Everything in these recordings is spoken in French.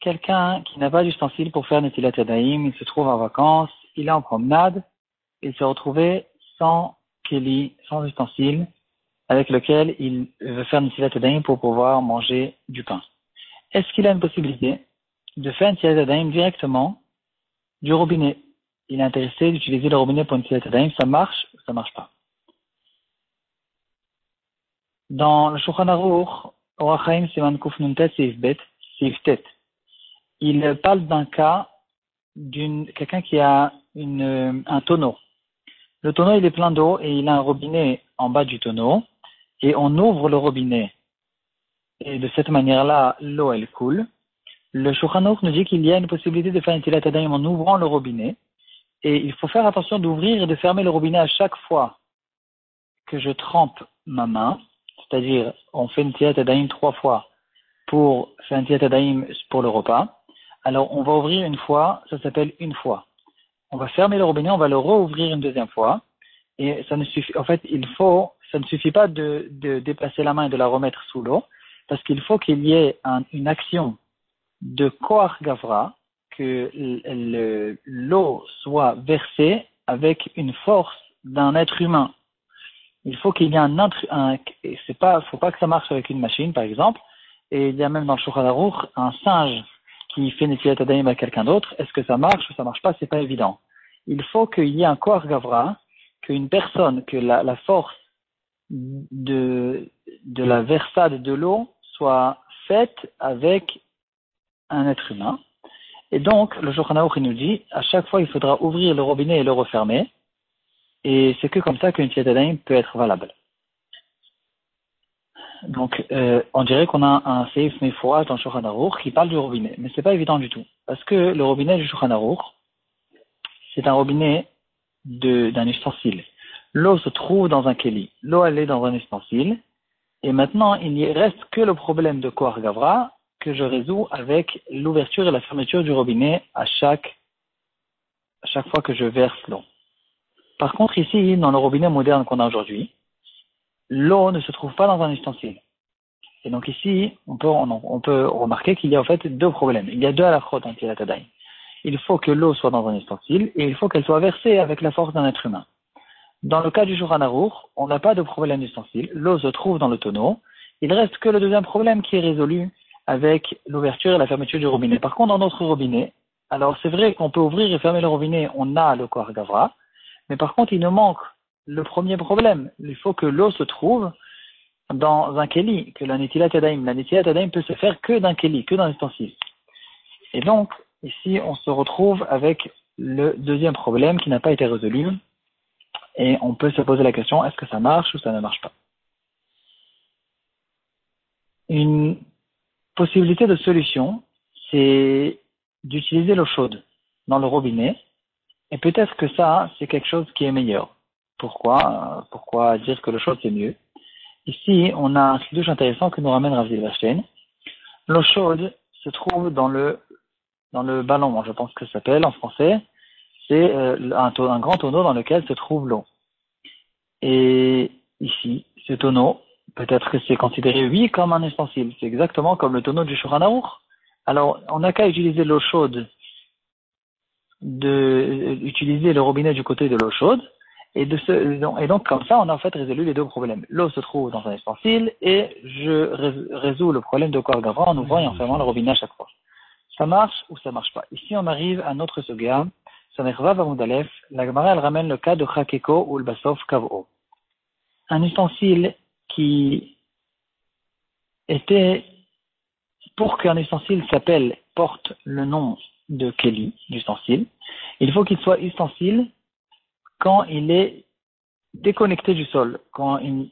Quelqu'un qui n'a pas d'ustensile pour faire Netilat Yadayim, il se trouve en vacances, il est en promenade, il s'est retrouvé sans keli, sans ustensile, avec lequel il veut faire Netilat Yadayim pour pouvoir manger du pain. Est-ce qu'il a une possibilité de faire Netilat Yadayim directement du robinet? Il est intéressé d'utiliser le robinet pour Netilat Yadayim, ça marche ou ça marche pas? Dans le Shulchan Aruch, Orach Chaim Siman Kuf Nuntet Seif Tet, il parle d'un cas quelqu'un qui a un tonneau. Le tonneau, il est plein d'eau et il a un robinet en bas du tonneau et on ouvre le robinet et de cette manière-là, l'eau, elle coule. Le Shulchan Aruch nous dit qu'il y a une possibilité de faire une Netilat Yadayim en ouvrant le robinet et il faut faire attention d'ouvrir et de fermer le robinet à chaque fois que je trempe ma main, c'est-à-dire on fait une Netilat Yadayim 3 fois pour faire une Netilat Yadayim pour le repas. Alors, on va ouvrir une fois, ça s'appelle une fois. On va fermer le robinet, on va le rouvrir une deuxième fois. Et ça ne suffit, en fait, ça ne suffit pas de déplacer la main et de la remettre sous l'eau, parce qu'il faut qu'il y ait une action de Koach Gavra, que l'eau soit versée avec une force d'un être humain. Il faut qu'il y ait faut pas que ça marche avec une machine, par exemple. Et il y a même dans le Shulchan Aruch un singe qui fait Netilat Yadayim à quelqu'un d'autre. Est-ce que ça marche ou ça marche pas? C'est pas évident. Il faut qu'il y ait un Koach Gavra, qu'une personne, que la force de la versade de l'eau soit faite avec un être humain. Et donc, le Shulchan Aruch nous dit, à chaque fois, il faudra ouvrir le robinet et le refermer. Et c'est que comme ça qu'une Netilat Yadayim peut être valable. Donc, on dirait qu'on a un Seif Meforat dans Shulchan Aruch qui parle du robinet, mais c'est pas évident du tout, parce que le robinet du Shulchan Aruch, c'est un robinet d'un ustensile. L'eau se trouve dans un keli, l'eau elle est dans un ustensile, et maintenant il n'y reste que le problème de Koach Gavra que je résous avec l'ouverture et la fermeture du robinet à chaque fois que je verse l'eau. Par contre, ici, dans le robinet moderne qu'on a aujourd'hui, l'eau ne se trouve pas dans un ustensile. Et donc ici, on peut remarquer qu'il y a en fait deux problèmes. Il y a deux halakhot en Netilat Yadayim. Il faut que l'eau soit dans un ustensile et il faut qu'elle soit versée avec la force d'un être humain. Dans le cas du Shulchan Aruch, on n'a pas de problème d'ustensile. L'eau se trouve dans le tonneau. Il reste que le deuxième problème qui est résolu avec l'ouverture et la fermeture du robinet. Par contre, dans notre robinet, alors c'est vrai qu'on peut ouvrir et fermer le robinet, on a le Koach Gavra, mais par contre, il nous manque le premier problème. Il faut que l'eau se trouve dans un keli, que la Netilat Yadayim peut se faire que d'un keli, que d'un ustensile. Et donc, ici, on se retrouve avec le deuxième problème qui n'a pas été résolu. Et on peut se poser la question, est-ce que ça marche ou ça ne marche pas? Une possibilité de solution, c'est d'utiliser l'eau chaude dans le robinet. Et peut-être que ça, c'est quelque chose qui est meilleur. Pourquoi dire que l'eau chaude, c'est mieux? Ici, on a un chidouche intéressant que nous ramène Rav Zilberstein. L'eau chaude se trouve dans le ballon, je pense que ça s'appelle en français. C'est un grand tonneau dans lequel se trouve l'eau. Et ici, ce tonneau, peut-être que c'est considéré, oui, comme un ustensile. C'est exactement comme le tonneau du Shulchan Aruch. Alors, on n'a qu'à utiliser l'eau chaude, utiliser le robinet du côté de l'eau chaude. Et donc, comme ça, on a en fait résolu les deux problèmes. L'eau se trouve dans un ustensile et je résous le problème de Koach Gavra en ouvrant et en fermant le robinet à chaque fois. Ça marche ou ça marche pas? Ici, on arrive à notre sugya. Samervav Amud Aleph. La Gemara, elle ramène le cas de Chakeko ou le Basof Kavo. Un ustensile qui était, pour qu'un ustensile porte le nom de Keli, d'ustensile, il faut qu'il soit ustensile quand il est déconnecté du sol, quand il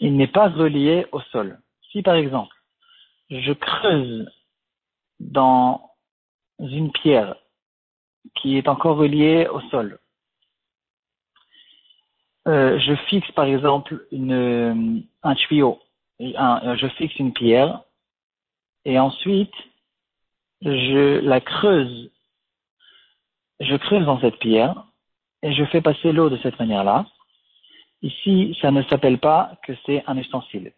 n'est pas relié au sol. Si par exemple, je creuse dans une pierre qui est encore reliée au sol, je fixe par exemple un tuyau, je fixe une pierre et ensuite je creuse dans cette pierre et je fais passer l'eau de cette manière-là. Ici, ça ne s'appelle pas que c'est un ustensile.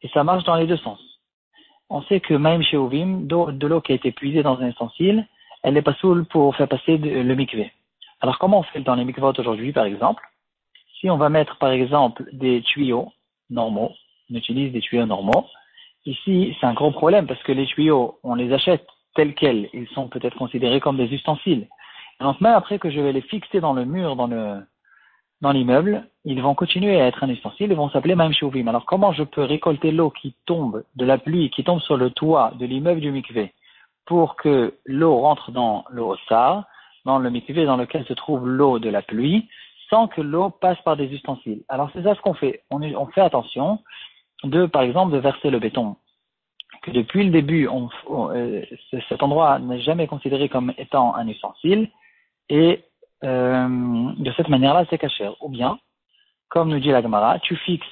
Et ça marche dans les deux sens. On sait que même chez Ovim, de l'eau qui a été puisée dans un ustensile, elle n'est pas saoule pour faire passer le mikvé. Alors comment on fait dans les mikvot aujourd'hui, par exemple? Si on va mettre, par exemple, des tuyaux normaux, on utilise des tuyaux normaux, ici, c'est un gros problème parce que les tuyaux, on les achète tels quels. Ils sont peut-être considérés comme des ustensiles. Donc même après que je vais les fixer dans le mur, dans l'immeuble, ils vont continuer à être un ustensile, ils vont s'appeler même shuvim. Alors comment je peux récolter l'eau qui tombe de la pluie, qui tombe sur le toit de l'immeuble du mikvé, pour que l'eau rentre dans le hossar, dans le mikvé dans lequel se trouve l'eau de la pluie, sans que l'eau passe par des ustensiles. Alors c'est ça ce qu'on fait. On fait attention par exemple, de verser le béton. Que depuis le début, cet endroit n'est jamais considéré comme étant un ustensile, et de cette manière-là, c'est cachère. Ou bien, comme nous dit la Gemara, tu fixes,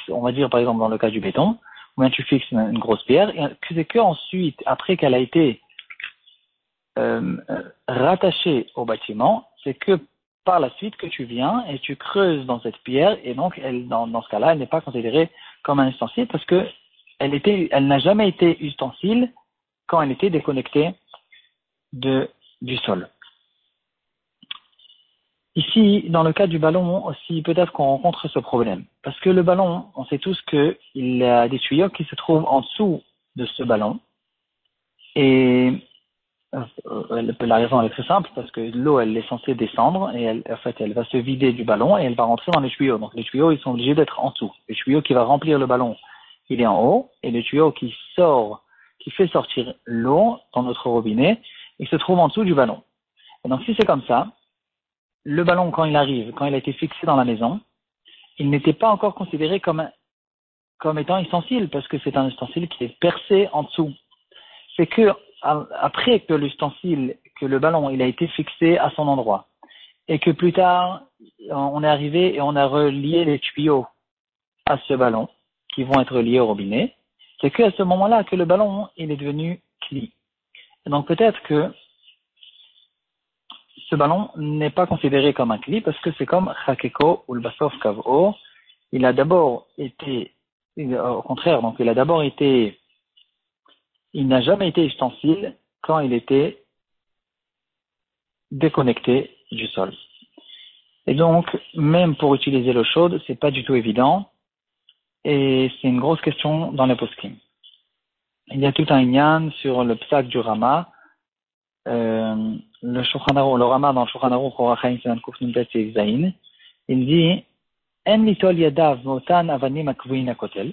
on va dire par exemple dans le cas du béton, ou bien tu fixes une grosse pierre, et c'est qu'ensuite, après qu'elle a été rattachée au bâtiment, c'est que par la suite que tu viens et tu creuses dans cette pierre, et donc dans ce cas-là, elle n'est pas considérée comme un ustensile parce que elle n'a jamais été ustensile quand elle était déconnectée du sol. Ici, dans le cas du ballon aussi, peut-être qu'on rencontre ce problème. Parce que le ballon, on sait tous qu'il y a des tuyaux qui se trouvent en dessous de ce ballon. Et la raison elle est très simple, parce que l'eau, elle est censée descendre, et elle va se vider du ballon, et elle va rentrer dans les tuyaux. Donc les tuyaux, ils sont obligés d'être en dessous. Le tuyau qui va remplir le ballon, il est en haut, et le tuyau qui fait sortir l'eau dans notre robinet, il se trouve en dessous du ballon. Et donc si c'est comme ça, le ballon, quand il a été fixé dans la maison, il n'était pas encore considéré comme étant ustensile, parce que c'est un ustensile qui est percé en dessous. C'est que, après que le ballon, il a été fixé à son endroit, et que plus tard, on est arrivé et on a relié les tuyaux à ce ballon, qui vont être reliés au robinet, c'est qu'à ce moment-là que le ballon, il est devenu cli. Et donc peut-être que ce ballon n'est pas considéré comme un cli parce que c'est comme Chakeko ou le Basof Kav'o. Il a d'abord été, au contraire, donc il n'a jamais été ustensile quand il était déconnecté du sol. Et donc, même pour utiliser l'eau chaude, c'est pas du tout évident et c'est une grosse question dans les poskim. Il y a tout un inyan sur le psak du Rama. Le Rama dans le Shulchan Aruch Orachaim Siman Kuf Nun Tet Seif Zayin, il dit En litol yadav motan avanim akvuin akotel.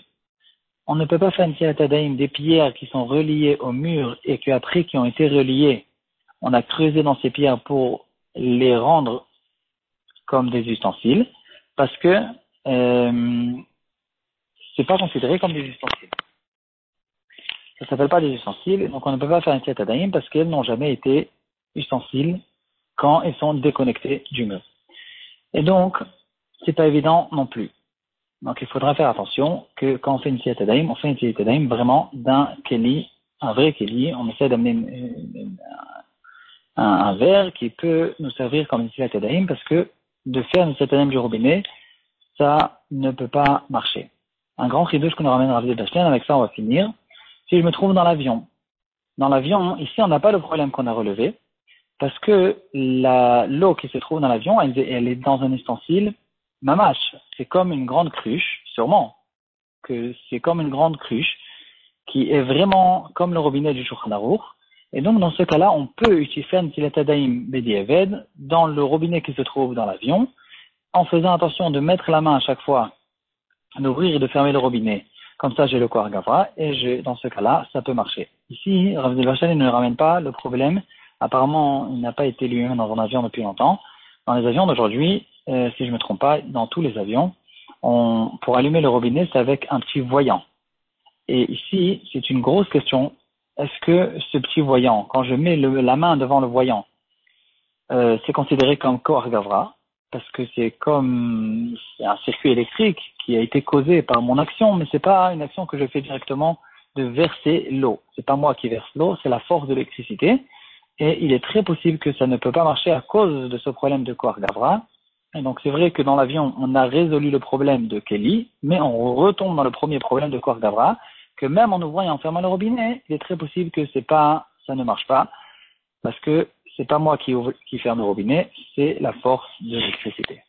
On ne peut pas faire une tilatadaim des pierres qui sont reliées au mur et qu'après qui ont été reliées, on a creusé dans ces pierres pour les rendre comme des ustensiles, parce que c'est pas considéré comme des ustensiles. Ça s'appelle pas des ustensiles, donc on ne peut pas faire un tilatadaim parce qu'elles n'ont jamais été ustensiles quand elles sont déconnectées du mur. Et donc, c'est pas évident non plus. Donc, il faudra faire attention que quand on fait une tilatadaim, on fait une tilatadaim vraiment d'un keli, un vrai keli. On essaie d'amener un verre qui peut nous servir comme une tilatadaim parce que de faire une tilatadaim du robinet, ça ne peut pas marcher. Un grand chidouche que nous ramène Rav Bashlen, avec ça on va finir. Si je me trouve dans l'avion, ici on n'a pas le problème qu'on a relevé, parce que l'eau qui se trouve dans l'avion, elle est dans un ustensile mamash. C'est comme une grande cruche, sûrement, que c'est comme une grande cruche, qui est vraiment comme le robinet du Shulchan Aruch. Et donc, dans ce cas-là, on peut utiliser une tilatadaim bedieved dans le robinet qui se trouve dans l'avion, en faisant attention de mettre la main à chaque fois, d'ouvrir et de fermer le robinet. Comme ça, j'ai le Kohar Gavra, et dans ce cas-là, ça peut marcher. Ici, Rav Bashlen ne ramène pas le problème. Apparemment, il n'a pas été lui-même dans un avion depuis longtemps. Dans les avions d'aujourd'hui, si je ne me trompe pas, dans tous les avions, pour allumer le robinet, c'est avec un petit voyant. Et ici, c'est une grosse question. Est-ce que ce petit voyant, quand je mets la main devant le voyant, c'est considéré comme Kohar Gavra, parce que c'est un circuit électrique qui a été causé par mon action, mais c'est pas une action que je fais directement de verser l'eau. C'est pas moi qui verse l'eau, c'est la force de l'électricité. Et il est très possible que ça ne peut pas marcher à cause de ce problème de Kohar Gavra. Et donc c'est vrai que dans l'avion, on a résolu le problème de Kelly, mais on retombe dans le premier problème de Kor Gavra, que même en ouvrant et en fermant le robinet, il est très possible que ça ne marche pas, parce que c'est pas moi qui ferme le robinet, c'est la force de l'électricité.